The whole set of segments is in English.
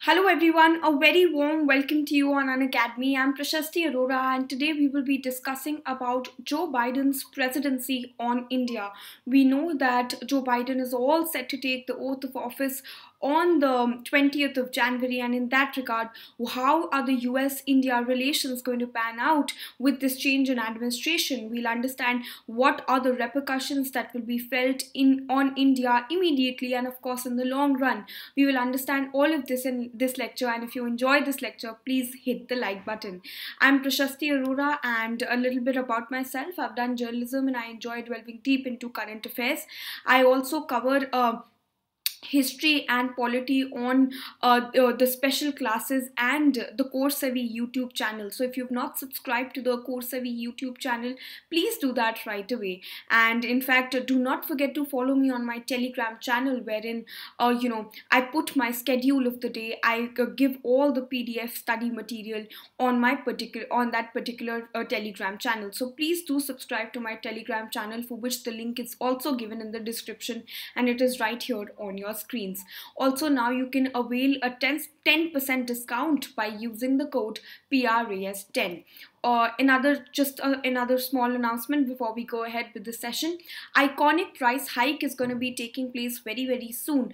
Hello everyone, a very warm welcome to you on Unacademy. I'm Prashasti Arora and today we will be discussing about Joe Biden's presidency on India. We know that Joe Biden is all set to take the oath of office on the 20th of January, and in that regard, how are the US-India relations going to pan out with this change in administration? We'll understand what are the repercussions that will be felt on India immediately and of course in the long run. We will understand all of this in this lecture, and if you enjoy this lecture, please hit the like button. I'm Prashasti Arora, and a little bit about myself. I've done journalism and I enjoy delving deep into current affairs. I also cover history and polity on the special classes and the Coursera YouTube channel. So if you've not subscribed to the Coursera YouTube channel, please do that right away. And in fact, do not forget to follow me on my Telegram channel, wherein I put my schedule of the day. I give all the PDF study material on that particular Telegram channel. So please do subscribe to my Telegram channel, for which the link is also given in the description, and it is right here on your screens. Also, now you can avail a 10% discount by using the code PRAS10. Another small announcement before we go ahead with the session. Iconic price hike is going to be taking place very soon.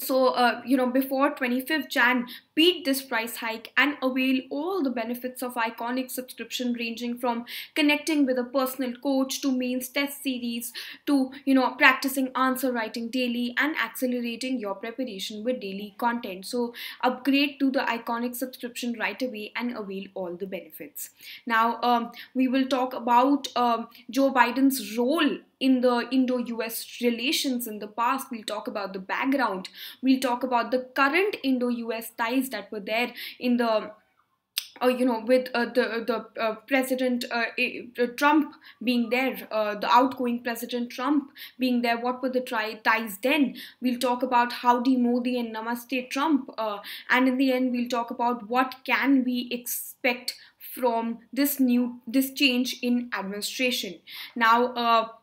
Before 25th Jan, beat this price hike and avail all the benefits of Iconic subscription, ranging from connecting with a personal coach to mains test series to, practicing answer writing daily and accelerating your preparation with daily content. So upgrade to the Iconic subscription right away and avail all the benefits. Now, we will talk about Joe Biden's role in the Indo-US relations in the past. We'll talk about the background. We'll talk about the current Indo-US ties that were there in the with the President Trump being there, the outgoing President Trump being there. What were the ties then? We'll talk about Howdy Modi and Namaste Trump, and in the end, we'll talk about what can we expect from this change in administration. Now,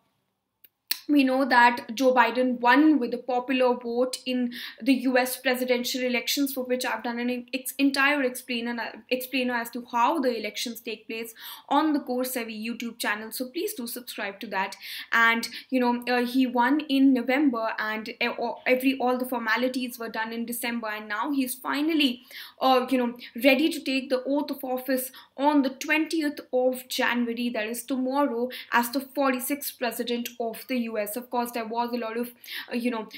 we know that Joe Biden won with a popular vote in the US presidential elections, for which I've done an entire explainer as to how the elections take place on the Coursera YouTube channel. So please do subscribe to that. And he won in November, and all the formalities were done in December, and now he's finally ready to take the oath of office on the 20th of January, that is tomorrow, as the 46th president of the US. Of course, there was a lot of,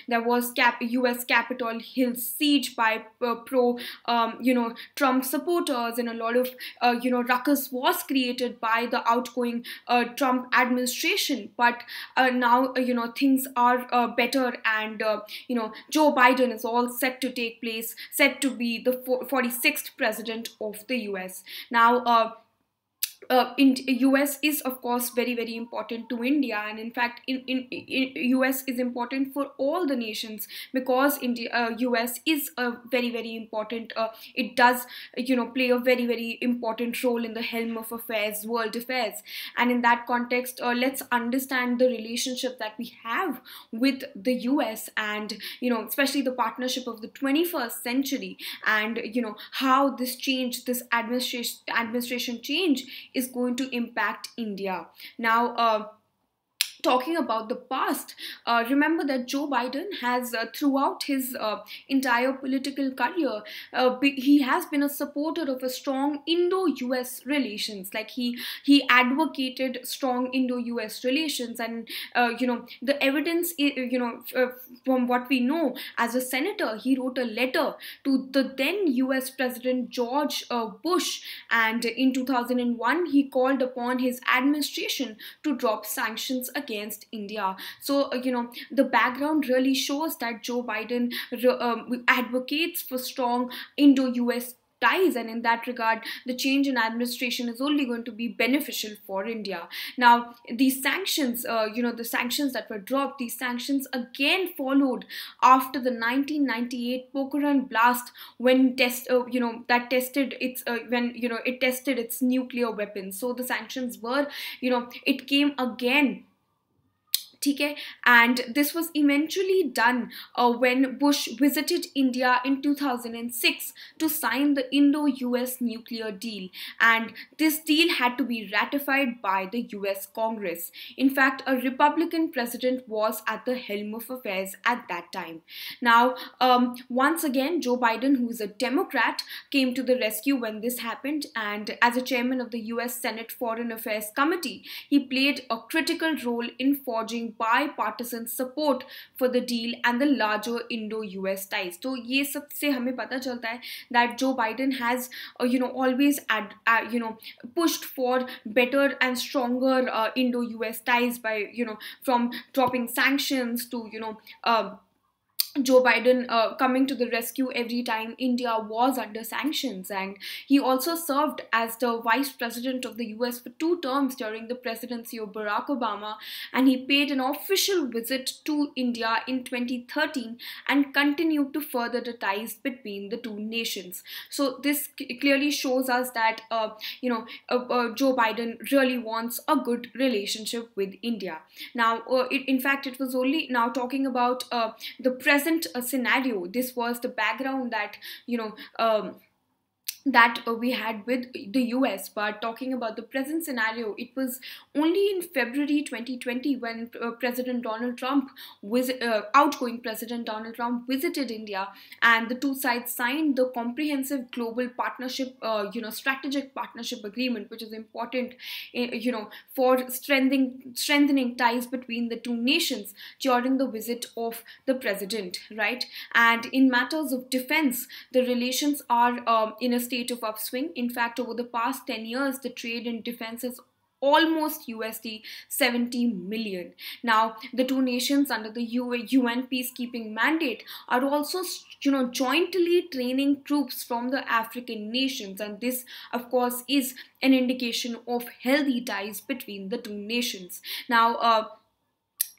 there was US Capitol Hill siege by Trump supporters, and a lot of, ruckus was created by the outgoing Trump administration. But now, things are better, and, Joe Biden is all set to be the 46th president of the US. Now, US is of course very important to India, and in fact in US is important for all the nations, because US is a very important, it does play a very important role in the helm of affairs, world affairs. And in that context, let's understand the relationship that we have with the US, and especially the partnership of the 21st century, and how this administration change is going to impact India. Now, talking about the past, remember that Joe Biden has, throughout his entire political career, he has been a supporter of a strong Indo-US relations. Like he advocated strong Indo-US relations, and the evidence, from what we know, as a senator, he wrote a letter to the then US President George Bush, and in 2001 he called upon his administration to drop sanctions against India. So, the background really shows that Joe Biden advocates for strong Indo-US ties, and in that regard, the change in administration is only going to be beneficial for India. Now, these sanctions, the sanctions that were dropped, these sanctions again followed after the 1998 Pokhran blast, when it tested its nuclear weapons. So the sanctions were, it came again Okay, and this was eventually done when Bush visited India in 2006 to sign the Indo-US nuclear deal, and this deal had to be ratified by the US Congress. In fact, a Republican president was at the helm of affairs at that time. Now, once again, Joe Biden, who is a Democrat, came to the rescue when this happened, and as a chairman of the US Senate Foreign Affairs Committee, he played a critical role in forging bipartisan support for the deal and the larger Indo-US ties. So ये सब से हमें पता चलता है that Joe Biden has always pushed for better and stronger Indo-US ties by from dropping sanctions to Joe Biden coming to the rescue every time India was under sanctions. And he also served as the vice president of the US for 2 terms during the presidency of Barack Obama, and he paid an official visit to India in 2013 and continued to further the ties between the two nations. So this clearly shows us that Joe Biden really wants a good relationship with India. Now, in fact, it was only now talking about the present scenario. This was the background that we had with the US. But talking about the present scenario, it was only in February 2020 when President Donald Trump outgoing President Donald Trump visited India, and the two sides signed the comprehensive global partnership, strategic partnership agreement, which is important, for strengthening ties between the two nations during the visit of the president, right? And in matters of defense, the relations are in a state of upswing. In fact, over the past 10 years, the trade in defense is almost USD 70 million. Now, the two nations under the UN peacekeeping mandate are also jointly training troops from the African nations, and this of course is an indication of healthy ties between the two nations. Now,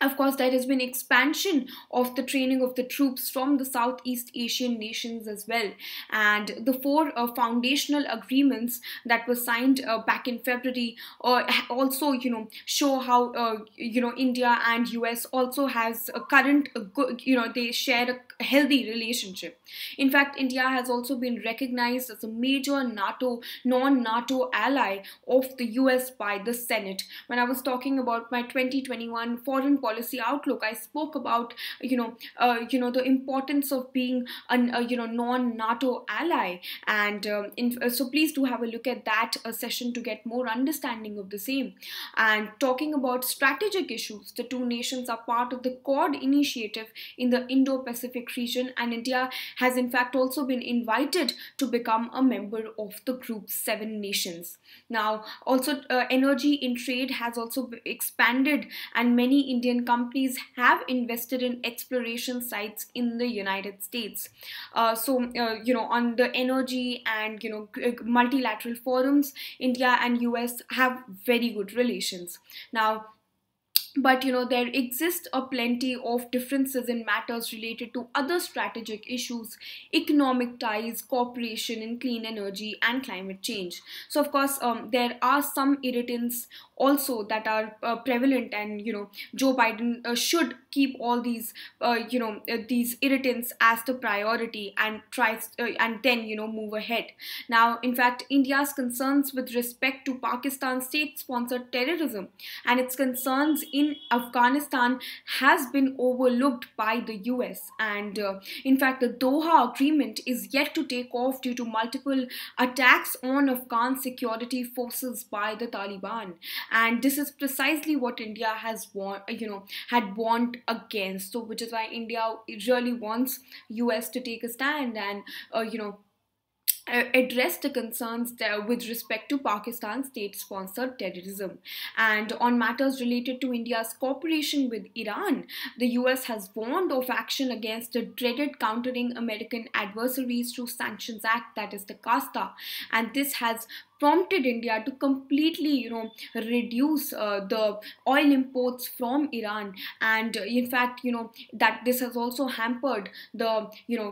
of course, there has been expansion of the training of the troops from the Southeast Asian nations as well. And the 4 foundational agreements that were signed back in February also, show how, India and US also has a current, they share a healthy relationship. In fact, India has also been recognized as a major non-NATO ally of the US by the Senate. When I was talking about my 2021 foreign policy outlook, I spoke about the importance of being a non-NATO ally, and so please do have a look at that session to get more understanding of the same. And talking about strategic issues, the two nations are part of the Quad initiative in the Indo-Pacific region, and India has in fact also been invited to become a member of the group's 7 nations. Now, also energy in trade has also expanded, and many Indian companies have invested in exploration sites in the United States. On the energy and multilateral forums, India and US have very good relations. Now, but there exist a plenty of differences in matters related to other strategic issues, economic ties, cooperation in clean energy, and climate change. So of course, there are some irritants also that are prevalent, and Joe Biden should keep all these these irritants as the priority and tries and then move ahead. Now, in fact, India's concerns with respect to Pakistan's state-sponsored terrorism and its concerns in Afghanistan has been overlooked by the US, and in fact the Doha agreement is yet to take off due to multiple attacks on Afghan security forces by the Taliban, and this is precisely what India has had warned against. So which is why India really wants US to take a stand and address the concerns there with respect to Pakistan's state-sponsored terrorism. And on matters related to India's cooperation with Iran, the US has warned of action against the dreaded Countering American Adversaries Through Sanctions Act, that is the CASTA, and this has prompted India to completely, reduce the oil imports from Iran. And in fact, that this has also hampered the,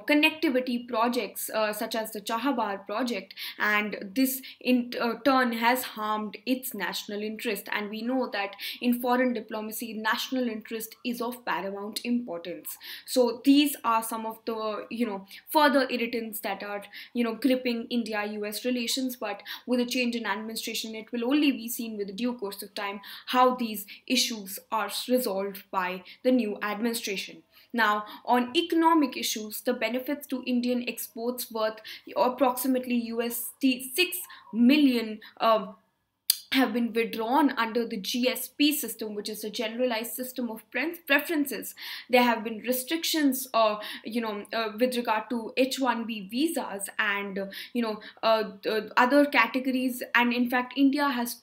connectivity projects such as the Chahabar project, and this in turn has harmed its national interest. And we know that in foreign diplomacy, national interest is of paramount importance. So these are some of the, further irritants that are, gripping India-US relations. But with a change in administration, it will only be seen with the due course of time how these issues are resolved by the new administration. Now, on economic issues, the benefits to Indian exports worth approximately USD 6 million have been withdrawn under the GSP system, which is a generalized system of preferences. There have been restrictions, with regard to H-1B visas and, other categories. And in fact, India has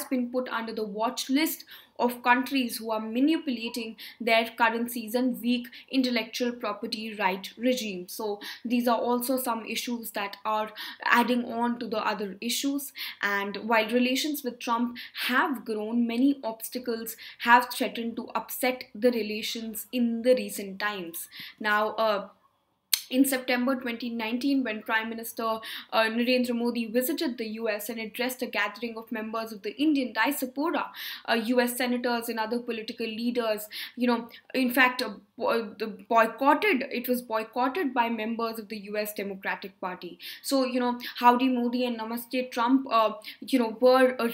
been put under the watch list of countries who are manipulating their currencies and weak intellectual property right regime. So these are also some issues that are adding on to the other issues. And while relations with Trump have grown, many obstacles have threatened to upset the relations in the recent times. Now, in September 2019, when Prime Minister Narendra Modi visited the US and addressed a gathering of members of the Indian diaspora, US senators and other political leaders, in fact, it was boycotted by members of the US Democratic Party. So, Howdy Modi and Namaste Trump, were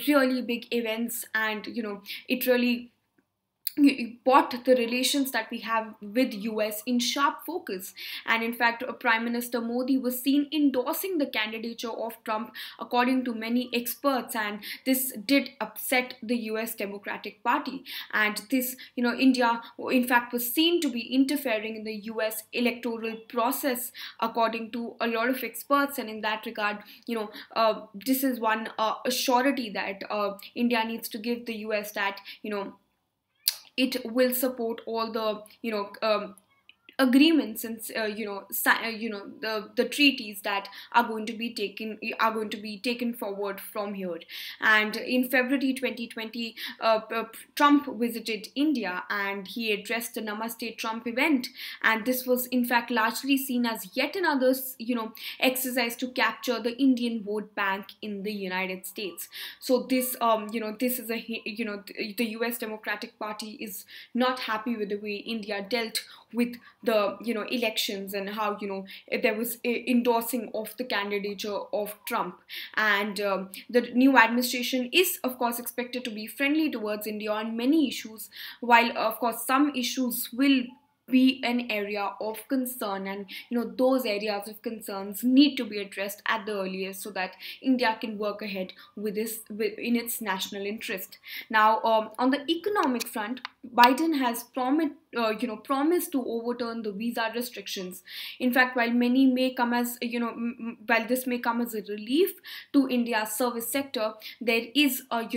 really big events, and, it really brought the relations that we have with US in sharp focus. And in fact, Prime Minister Modi was seen endorsing the candidature of Trump, according to many experts, and this did upset the US Democratic Party. And this, India in fact was seen to be interfering in the US electoral process, according to a lot of experts. And in that regard, this is one surety that India needs to give the US, that it will support all the, agreements and, the treaties that are going to be taken forward from here. And in February 2020, Trump visited India and he addressed the Namaste Trump event, and this was in fact largely seen as yet another, exercise to capture the Indian vote bank in the United States. So this, this is the US Democratic Party is not happy with the way India dealt with the, elections, and how, there was endorsing of the candidature of Trump. And the new administration is of course expected to be friendly towards India on many issues, while of course some issues will be an area of concern, and those areas of concerns need to be addressed at the earliest, so that India can work ahead with this in its national interest. Now, on the economic front, Biden has promised to overturn the visa restrictions. In fact, while many may come as, while this may come as a relief to India's service sector, there is a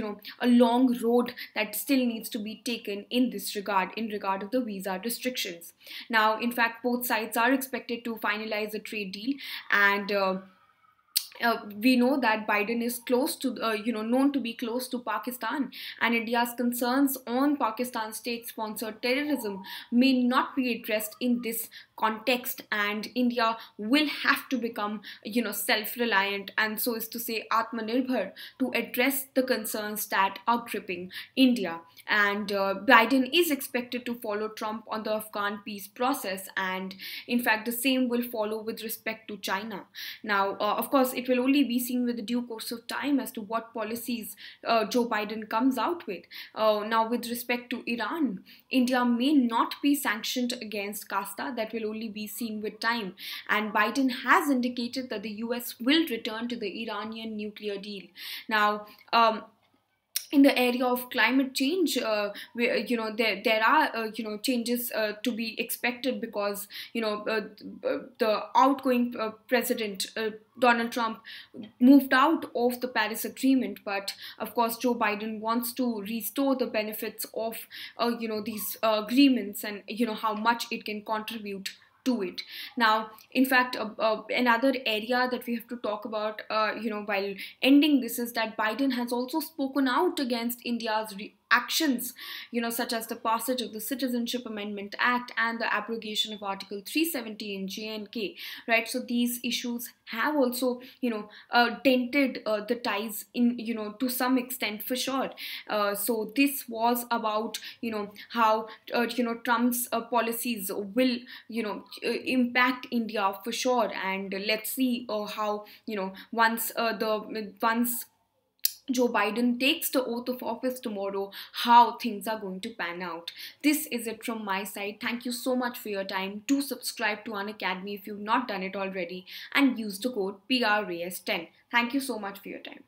long road that still needs to be taken in this regard, in regard of the visa restrictions. Now, in fact, both sides are expected to finalize a trade deal, and we know that Biden is close to, known to be close to Pakistan, and India's concerns on Pakistan's state-sponsored terrorism may not be addressed in this context, and India will have to become, self-reliant, and so is to say Atmanirbhar, to address the concerns that are gripping India. And Biden is expected to follow Trump on the Afghan peace process, and in fact the same will follow with respect to China. Now, of course, it will only be seen with the due course of time as to what policies Joe Biden comes out with. Now, with respect to Iran, India may not be sanctioned against Kasta. That will only be seen with time. And Biden has indicated that the US will return to the Iranian nuclear deal. Now, in the area of climate change, there are changes to be expected, because the outgoing president Donald Trump moved out of the Paris Agreement, but of course Joe Biden wants to restore the benefits of these agreements, and how much it can contribute to it. Now, in fact, another area that we have to talk about, while ending this, is that Biden has also spoken out against India's actions, such as the passage of the Citizenship Amendment Act and the abrogation of Article 370 in J&K, right? So these issues have also, dented the ties in, to some extent, for sure. So this was about, how, Trump's policies will, impact India for sure. And let's see how, once Joe Biden takes the oath of office tomorrow, how things are going to pan out. This is it from my side. Thank you so much for your time. Do subscribe to Unacademy if you've not done it already, and use the code PRAS10. Thank you so much for your time.